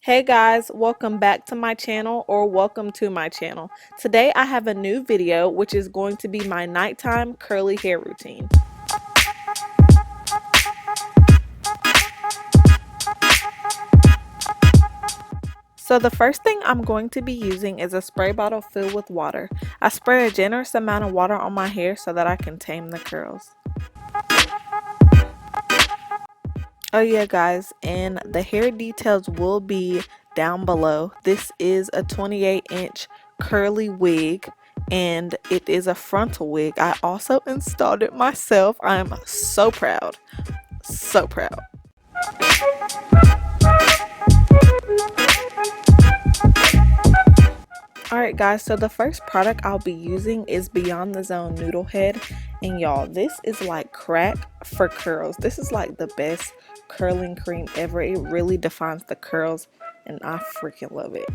Hey guys, welcome back to my channel, or welcome to my channel. Today I have a new video which is going to be my nighttime curly hair routine. So the first thing I'm going to be using is a spray bottle filled with water. I spray a generous amount of water on my hair so that I can tame the curls. Oh yeah guys, and the hair details will be down below. This is a 28-inch curly wig and it is a frontal wig. I also installed it myself. I am so proud. So proud. Alright guys, so the first product I'll be using is Beyond the Zone Noodle Head, and y'all, this is like crack for curls. This is like the best curling cream ever. It really defines the curls and I freaking love it.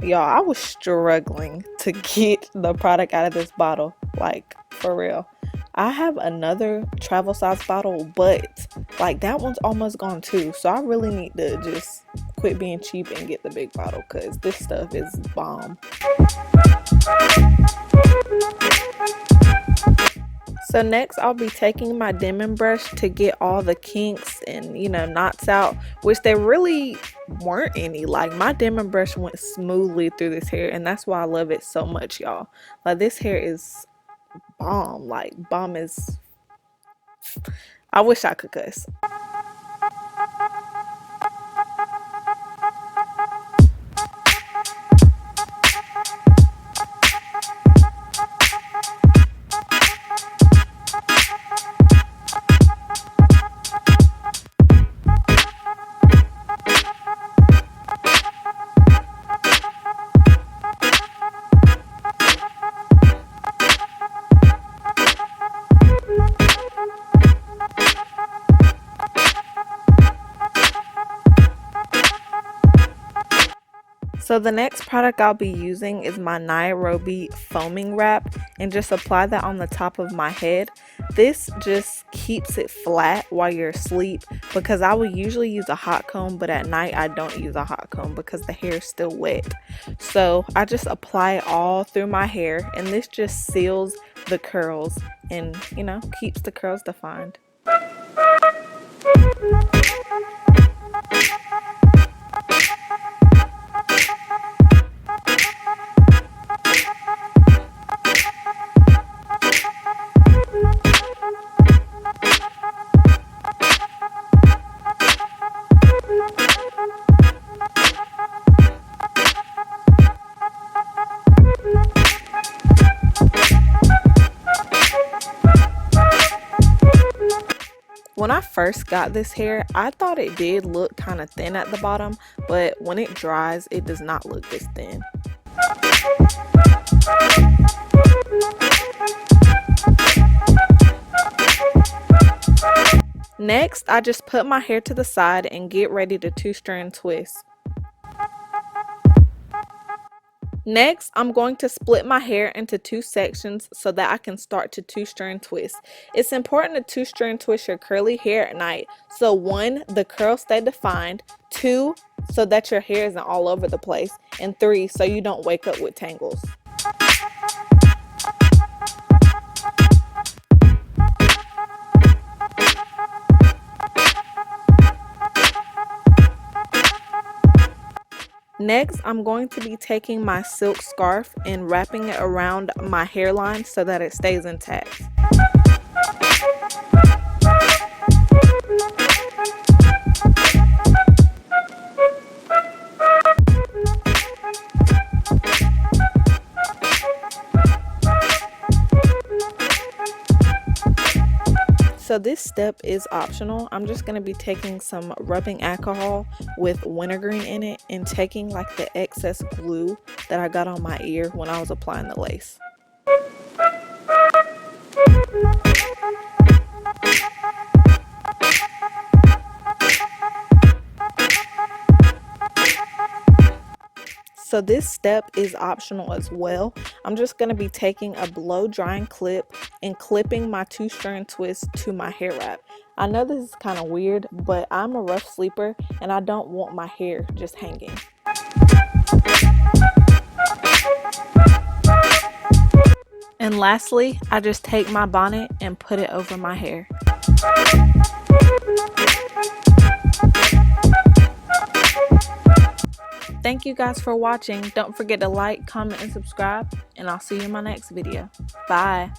Y'all, I was struggling to get the product out of this bottle, like for real. I have another travel size bottle, but like that one's almost gone too, so I really need to just quit being cheap and get the big bottle because this stuff is bomb. So next I'll be taking my dimming brush to get all the kinks and knots out, which there really weren't any. Like my dimming brush went smoothly through this hair, and that's why I love it so much, y'all. Like this hair is bomb. Like bomb is, I wish I could cuss. So the next product I'll be using is my Nairobi foaming wrap, and just apply that on the top of my head. This just keeps it flat while you're asleep, because I will usually use a hot comb, but at night I don't use a hot comb because the hair is still wet. So I just apply it all through my hair, and this just seals the curls and keeps the curls defined. When I first got this hair, I thought it did look kind of thin at the bottom, but when it dries, it does not look this thin. Next, I just put my hair to the side and get ready to two-strand twist. Next, I'm going to split my hair into two sections so that I can start to two-strand twist. It's important to two-strand twist your curly hair at night. So 1, the curls stay defined. 2, so that your hair isn't all over the place. And 3, so you don't wake up with tangles. Next, I'm going to be taking my silk scarf and wrapping it around my hairline so that it stays intact. So this step is optional. I'm just going to be taking some rubbing alcohol with wintergreen in it and taking like the excess glue that I got on my ear when I was applying the lace. So this step is optional as well. I'm just going to be taking a blow drying clip and clipping my 2-strand twist to my hair wrap. I know this is kind of weird, but I'm a rough sleeper and I don't want my hair just hanging. And lastly, I just take my bonnet and put it over my hair. Thank you guys for watching. Don't forget to like, comment, and subscribe, and I'll see you in my next video. Bye.